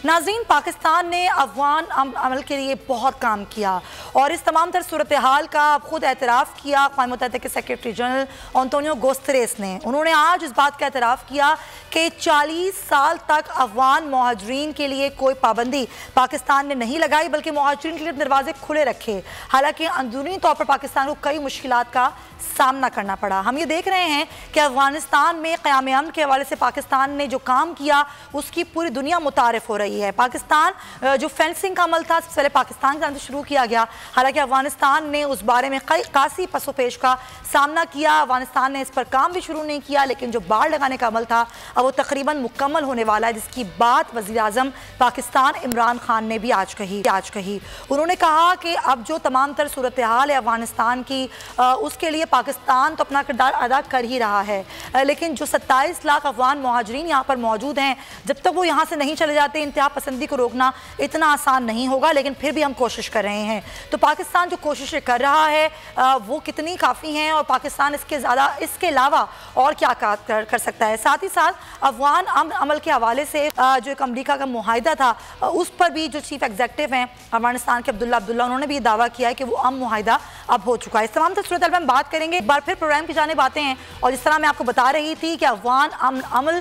ناظرین، پاکستان نے افغان عمل کے لیے بہت کام کیا اور اس تمام تر صورتحال کا خود اعتراف کیا اقوام متحدہ کے سیکریٹری جنرل انطونیو گوتریس نے۔ انہوں نے آج اس بات کا اعتراف کیا کہ 40 سال تک افغان مہاجرین کے لیے کوئی پابندی پاکستان نے نہیں لگائی، بلکہ مہاجرین کے لیے دروازے کھلے رکھے۔ حالانکہ اندرونی طور پر پاکستان کو کئی مشکلات کا سامنا کرنا پڑا۔ ہم یہ دیکھ رہے ہیں کہ افغانستان میں قیام امن کے حوالے سے پاکستان نے جو کام کیا اس کی پوری دنیا متعارف ہو رہی ہے۔ پاکستان جو فینسنگ کا عمل تھا، سب سے پہلے پاکستان کی جانب سے شروع کیا گیا، حالانکہ افغانستان نے اس بارے میں خاصی پس و پیش کا سامنا کیا۔ افغانستان نے اس پر کام بھی شروع نہیں کیا، لیکن جو باڑ لگانے کا عمل تھا اب وہ تقریباً مکمل ہونے والا ہے، جس کی بات وزیر اعظم پاکستان عمران خان نے بھی آج کہی۔ انہوں نے کہا کہ اب جو تمام تر صورتحال ہے افغانستان کی، اس کے لیے پاکستان تو اپنا کردار ادا کر ہی رہا ہے، لیکن جو 27 لاکھ افغان مہاجرین یہاں پر موجود ہیں، جب تک وہ یہاں سے نہیں چلے جاتے انتہا پسندی کو روکنا اتنا آسان نہیں ہوگا، لیکن پھر بھی ہم کوشش کر رہے ہیں۔ تو پاکستان جو کوششیں کر رہا ہے وہ کتنی کافی ہیں اور پاکستان اس کے علاوہ اور کیا کر سکتا ہے؟ ساتھ ہی ساتھ افغان عمل کے حوالے سے جو ایک امریکہ کا معاہدہ تھا، اس پر بھی جو چیف ایگزیکٹو ہیں افغانستان کے عبداللہ انہوں نے بھی یہ دعویٰ کیا ہے کہ وہ معاہدہ اب ہو چکا ہے۔ اس تمام صورتحال میں ہم بات کریں گے، ایک بار پھر پروگرام کی جانب آتے ہیں، اور جس طرح میں آپ کو بتا رہی تھی کہ افغان عمل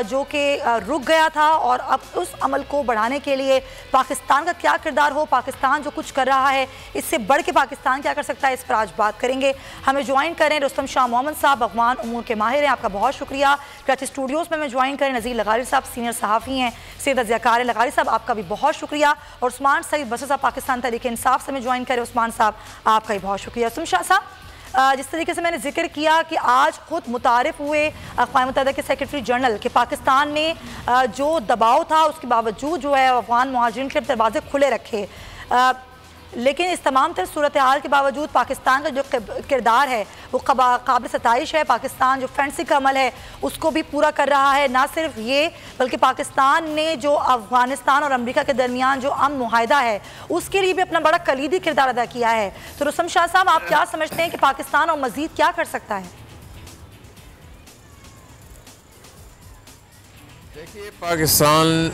جو کہ رک گیا تھا اور اب اس عمل کو بڑھانے کے لیے پاکستان کا کیا کردار ہو، پاکستان جو کچھ کر رہا ہے اس سے بڑھ کے پاکستان کیا کر سکتا ہے، اس پر آج بات کریں گے۔ ہمیں جوائن کریں رستم شاہ محمد صاحب، افغان امور کے ماہر ہیں، آپ کا بہت شکریہ۔ کراچی اسٹوڈیوز میں جوائن کریں نذیر لغاری صاحب، سینئر صحافی ہیں، سید ضیاء لغاری صاحب، آپ کا بھی بہت شکریہ، اور عثمان سعید بصری صاحب پاکستان تحریک انصاف سے میں جوائن کریں، عثمان صاحب آپ کا بھی بہت شکریہ۔ رستم شاہ صاحب، جس طریقے سے میں نے ذکر کیا کہ آج خود متعارف ہوئے اقوام متحدہ کے سیکریٹری جنرل کہ پاکستان نے جو دباؤ تھا اس کے باوجود جو ہے افغان مہاجرین کے دروازے کھلے رکھے، لیکن اس تمام تر صورتحال کے باوجود پاکستان کا جو کردار ہے وہ قابل ستائش ہے۔ پاکستان جو فینسنگ کا عمل ہے اس کو بھی پورا کر رہا ہے۔ نہ صرف یہ بلکہ پاکستان نے جو افغانستان اور امریکہ کے درمیان جو امن معاہدہ ہے اس کے لیے بھی اپنا بڑا کلیدی کردار ادا کیا ہے۔ تو رستم شاہ صاحب، آپ کیا سمجھتے ہیں کہ پاکستان اور مزید کیا کر سکتا ہے؟ دیکھیے، پاکستان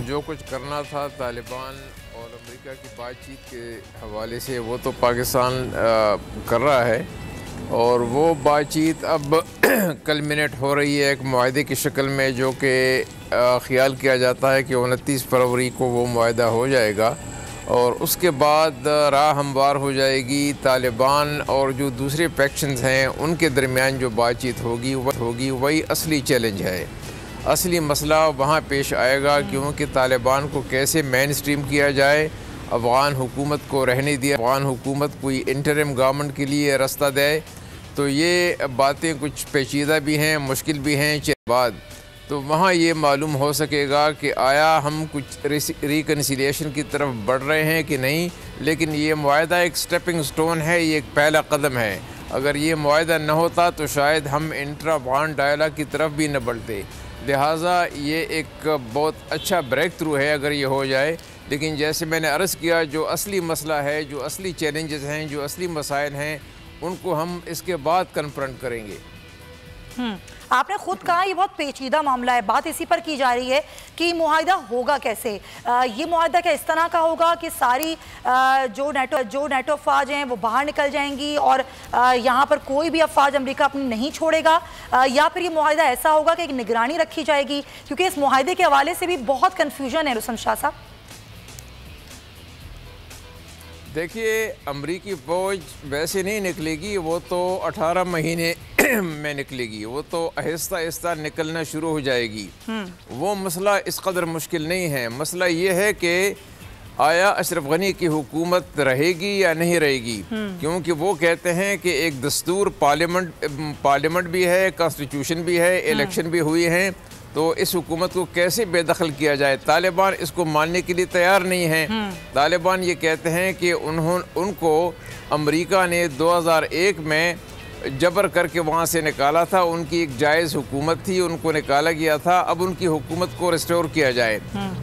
جو کچھ کرنا تھا طالبان اور امریکہ کی بات چیت کے حوالے سے وہ تو پاکستان کر رہا ہے، اور وہ بات چیت اب کلمنیٹ ہو رہی ہے ایک معاہدے کی شکل میں، جو کہ خیال کیا جاتا ہے کہ 29 فروری کو وہ معاہدہ ہو جائے گا، اور اس کے بعد راہ ہموار ہو جائے گی طالبان اور جو دوسرے فیکشنز ہیں ان کے درمیان جو بات چیت ہوگی وہی اصلی چیلنج ہے۔ اصلی مسئلہ وہاں پیش آئے گا، کیونکہ طالبان کو کیسے مین اسٹریم کیا جائے، افغان حکومت کو رہنے دیا، افغان حکومت کوئی انٹرم گورنمنٹ کے لیے راستہ دے، تو یہ باتیں کچھ پیچیدہ بھی ہیں، مشکل بھی ہیں۔ بعد تو وہاں یہ معلوم ہو سکے گا کہ آیا ہم کچھ ریکنسیلیشن کی طرف بڑھ رہے ہیں کہ نہیں، لیکن یہ معاہدہ ایک سٹیپنگ سٹون ہے، یہ ایک پہلا قدم ہے۔ اگر یہ معاہدہ نہ ہوتا تو شاید ہم انٹرا افغان ڈائلاگ کی طرف بھی نہ بڑھتے، لہٰذا یہ ایک بہت اچھا بریک تھرو ہے اگر یہ ہو جائے۔ لیکن جیسے میں نے عرض کیا، جو اصلی مسئلہ ہے، جو اصلی چیلنجز ہیں، جو اصلی مسائل ہیں، ان کو ہم اس کے بعد کنفرنٹ کریں گے۔ آپ نے خود کہا یہ بہت پیچیدہ معاملہ ہے، بات اسی پر کی جا رہی ہے کہ معاہدہ ہوگا کیسے۔ یہ معاہدہ کیا اس طرح کا ہوگا کہ ساری جو نیٹو افواج ہیں وہ باہر نکل جائیں گی اور یہاں پر کوئی بھی افواج امریکہ اپنی نہیں چھوڑے گا، یا پھر یہ معاہدہ ایسا ہوگا کہ ایک نگرانی رکھی جائے گی؟ کیونکہ اس معاہدے کے حوالے سے بھی بہت کنفیوژن ہے رستم شاہ صاحب۔ دیکھیے، امریکی فوج ویسے نہیں نکلے گی، وہ تو 18 مہینے میں نکلے گی، وہ تو آہستہ آہستہ نکلنا شروع ہو جائے گی۔ وہ مسئلہ اس قدر مشکل نہیں ہے۔ مسئلہ یہ ہے کہ آیا اشرف غنی کی حکومت رہے گی یا نہیں رہے گی، کیونکہ وہ کہتے ہیں کہ ایک دستور پارلیمنٹ بھی ہے، کانسٹیٹیوشن بھی ہے، الیکشن بھی ہوئی ہیں، تو اس حکومت کو کیسے بے دخل کیا جائے؟ طالبان اس کو ماننے کے لیے تیار نہیں ہیں۔ طالبان یہ کہتے ہیں کہ ان کو امریکہ نے 2001 میں جبر کر کے وہاں سے نکالا تھا، ان کی ایک جائز حکومت تھی، ان کو نکالا گیا تھا، اب ان کی حکومت کو ریسٹور کیا جائے۔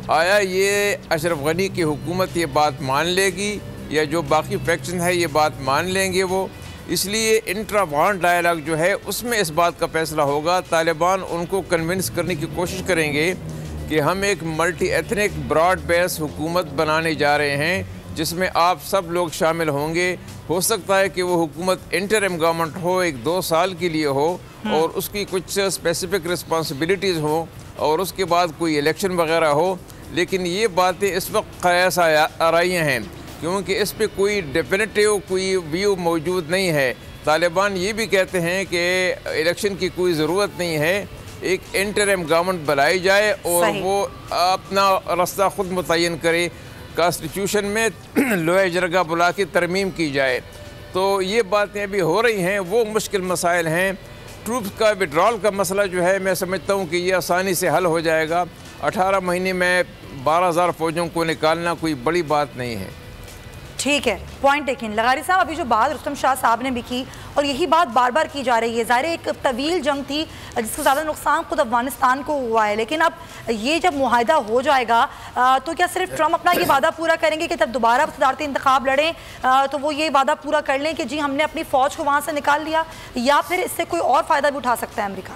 آیا یہ اشرف غنی کی حکومت یہ بات مان لے گی، یا جو باقی فیکشن ہے یہ بات مان لیں گے وہ؟ اس لیے انٹرا افغان ڈائلاگ جو ہے اس میں اس بات کا فیصلہ ہوگا۔ طالبان ان کو کنونس کرنے کی کوشش کریں گے کہ ہم ایک ملٹی ایتھنک براڈ بیس حکومت بنانے جا رہے ہیں جس میں آپ سب لوگ شامل ہوں گے. ہو سکتا ہے کہ وہ حکومت انٹرم گورنمنٹ ہو, 1-2 سال کے لیے ہو, اور اس کی کچھ اسپیسیفک رسپانسبلٹیز ہوں, اور اس کے بعد کوئی الیکشن وغیرہ ہو. لیکن یہ باتیں اس وقت قیاس آرائیاں ہیں, کیونکہ اس پہ کوئی ڈیفینیٹیو کوئی ویو موجود نہیں ہے. طالبان یہ بھی کہتے ہیں کہ الیکشن کی کوئی ضرورت نہیں ہے, ایک انٹرم گورنمنٹ بنائی جائے اور وہ اپنا راستہ خود متعین کرے, کانسٹیٹیوشن میں لوہے جرگہ بلا کے ترمیم کی جائے. تو یہ باتیں ابھی ہو رہی ہیں, وہ مشکل مسائل ہیں. ٹروپس کا وڈرال کا مسئلہ جو ہے میں سمجھتا ہوں کہ یہ آسانی سے حل ہو جائے گا. 18 مہینے میں 12,000 فوجوں کو نکالنا کوئی بڑی بات نہیں ہے. ٹھیک ہے, پوائنٹ ٹیکن. لغاری صاحب ابھی جو بات رستم شاہ صاحب نے بھی کی اور یہی بات بار بار کی جا رہی ہے, ظاہر ایک طویل جنگ تھی جس کا زیادہ نقصان خود افغانستان کو ہوا ہے, لیکن اب یہ جب معاہدہ ہو جائے گا تو کیا صرف ٹرمپ اپنا یہ وعدہ پورا کریں گے کہ جب دوبارہ صدارتی انتخاب لڑیں تو وہ یہ وعدہ پورا کر لیں کہ جی ہم نے اپنی فوج کو وہاں سے نکال لیا, یا پھر اس سے کوئی اور فائدہ بھی اٹھا سکتا ہے امریکہ؟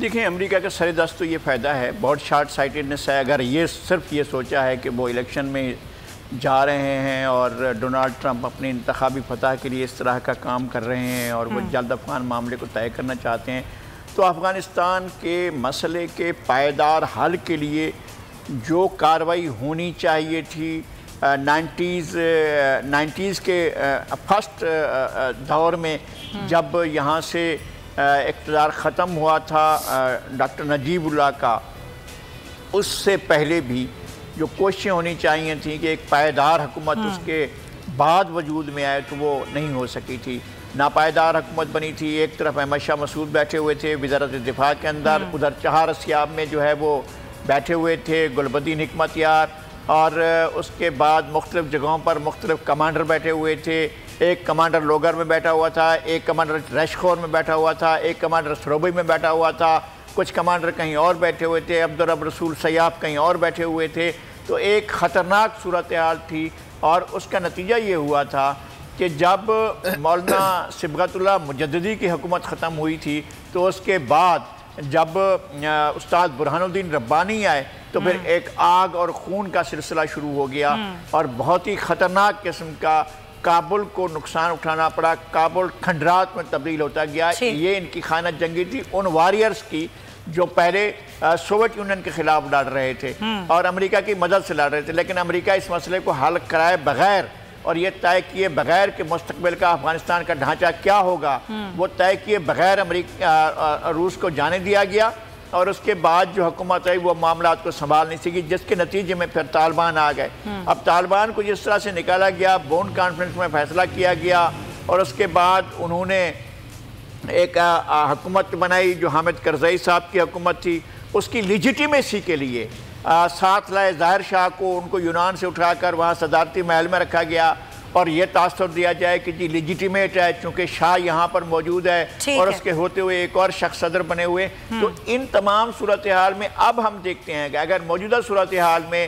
دیکھیں, امریکہ کا سر دست تو یہ فائدہ ہے, بہت شارٹ سائٹڈنس ہے. اگر یہ صرف یہ سوچا ہے کہ وہ الیکشن میں جا رہے ہیں اور ڈونالڈ ٹرمپ اپنی انتخابی فتح کے لیے اس طرح کا کام کر رہے ہیں اور وہ جلد افغان معاملے کو طے کرنا چاہتے ہیں, تو افغانستان کے مسئلے کے پائیدار حل کے لیے جو کارروائی ہونی چاہیے تھی 90s کے فرسٹ دور میں جب یہاں سے اقتدار ختم ہوا تھا ڈاکٹر نجیب اللہ کا, اس سے پہلے بھی جو کوششیں ہونی چاہیے تھیں کہ ایک پائیدار حکومت اس کے بعد وجود میں آئے, تو وہ نہیں ہو سکی تھی. ناپائیدار حکومت بنی تھی. ایک طرف احمد شاہ مسعود بیٹھے ہوئے تھے وزارت دفاع کے اندر, ادھر چہار اسیاب میں جو ہے وہ بیٹھے ہوئے تھے گلبدین حکمت یار, اور اس کے بعد مختلف جگہوں پر مختلف کمانڈر بیٹھے ہوئے تھے. ایک کمانڈر لوگر میں بیٹھا ہوا تھا, ایک کمانڈر ریشخور میں بیٹھا ہوا تھا, ایک کمانڈر سروبی میں بیٹھا ہوا تھا, کچھ کمانڈر کہیں اور بیٹھے ہوئے تھے, عبدالرب رسول سیاف کہیں اور بیٹھے ہوئے تھے. تو ایک خطرناک صورتحال تھی, اور اس کا نتیجہ یہ ہوا تھا کہ جب مولانا صبغت اللہ مجددی کی حکومت ختم ہوئی تھی تو اس کے بعد جب استاد برہان الدین ربانی آئے تو پھر ایک آگ اور خون کا سلسلہ شروع ہو گیا, اور بہت ہی خطرناک قسم کا کابل کو نقصان اٹھانا پڑا. کابل کھنڈرات میں تبدیل ہوتا گیا. یہ ان کی خیانت جنگی تھی ان واریئرز کی جو پہلے سوویت یونین کے خلاف لڑ رہے تھے اور امریکہ کی مدد سے لڑ رہے تھے, لیکن امریکہ اس مسئلے کو حل کرائے بغیر اور یہ طے کیے بغیر کہ مستقبل کا افغانستان کا ڈھانچہ کیا ہوگا, وہ طے کیے بغیر روس کو جانے دیا گیا, اور اس کے بعد جو حکومت آئی وہ معاملات کو سنبھال نہیں سکی, جس کے نتیجے میں پھر طالبان آ گئے. اب طالبان کو جس طرح سے نکالا گیا, بون کانفرنس میں فیصلہ کیا گیا, اور اس کے بعد انہوں نے ایک حکومت بنائی جو حامد کرزئی صاحب کی حکومت تھی. اس کی لیجیٹیمیسی کے لیے ساتھ لائے ظاہر شاہ کو, ان کو یونان سے اٹھا کر وہاں صدارتی محل میں رکھا گیا, اور یہ تاثر دیا جائے کہ جی لیجیٹیمیٹ ہے چونکہ شاہ یہاں پر موجود ہے, اور اس کے ہوتے ہوئے ایک اور شخص صدر بنے ہوئے. تو ان تمام صورتحال میں اب ہم دیکھتے ہیں کہ اگر موجودہ صورتحال میں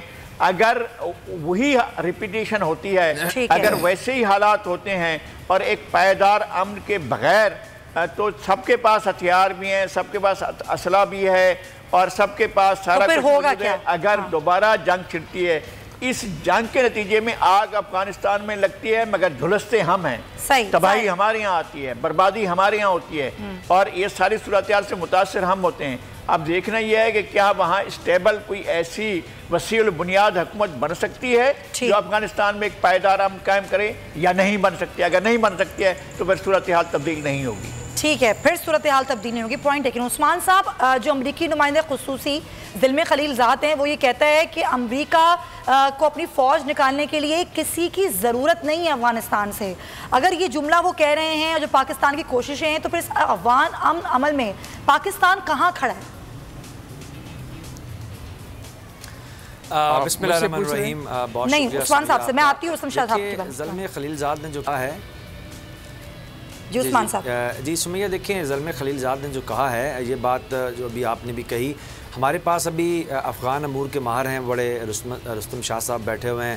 اگر وہی ریپیٹیشن ہوتی ہے, اگر ویسے ہی حالات ہوتے ہیں اور ایک پائیدار امن کے بغیر, تو سب کے پاس ہتھیار بھی ہیں, سب کے پاس اسلحہ بھی ہے, اور سب کے پاس سارا کچھ موجود ہے. اگر دوبارہ جنگ چھڑتی ہے, اس جنگ کے نتیجے میں آگ افغانستان میں لگتی ہے مگر جھلستے ہم ہیں, تباہی ہمارے یہاں آتی ہے, بربادی ہمارے یہاں ہوتی ہے, اور یہ ساری صورتحال سے متاثر ہم ہوتے ہیں. اب دیکھنا یہ ہے کہ کیا وہاں اسٹیبل کوئی ایسی وسیع البنیاد حکومت بن سکتی ہے جو افغانستان میں ایک پائیدار امن قائم کرے, یا نہیں بن سکتی. اگر نہیں بن سکتی ہے تو پھر صورتحال تبدیل نہیں ہوگی. ٹھیک ہے, پھر صورتحال تبدیل نہیں ہوگی. پوائنٹ لیکن عثمان صاحب, جو امریکی نمائندے خصوصی زلمے خلیل زاد ہیں, وہ یہ کہتا ہے کہ امریکہ کو اپنی فوج نکالنے کے لیے کسی کی ضرورت نہیں ہے افغانستان سے. اگر یہ جملہ وہ کہہ رہے ہیں اور جو پاکستان کی کوششیں ہیں, تو پھر اس افغان امن عمل میں پاکستان کہاں کھڑا ہے؟ بسم اللہ الرحمن الرحیم. نہیں, عثمان صاحب سے میں آتی ہوں. عثمان شاہ صاحب کی بات. زلمے خلیل زاد نے جو کہا ہے, جی عثمان صاحب. جی سمیہ, دیکھیں زلمے خلیل زاد نے جو کہا ہے, یہ بات جو ابھی آپ نے بھی کہی, ہمارے پاس ابھی افغان امور کے ماہر ہیں بڑے, رستم شاہ صاحب بیٹھے ہوئے ہیں,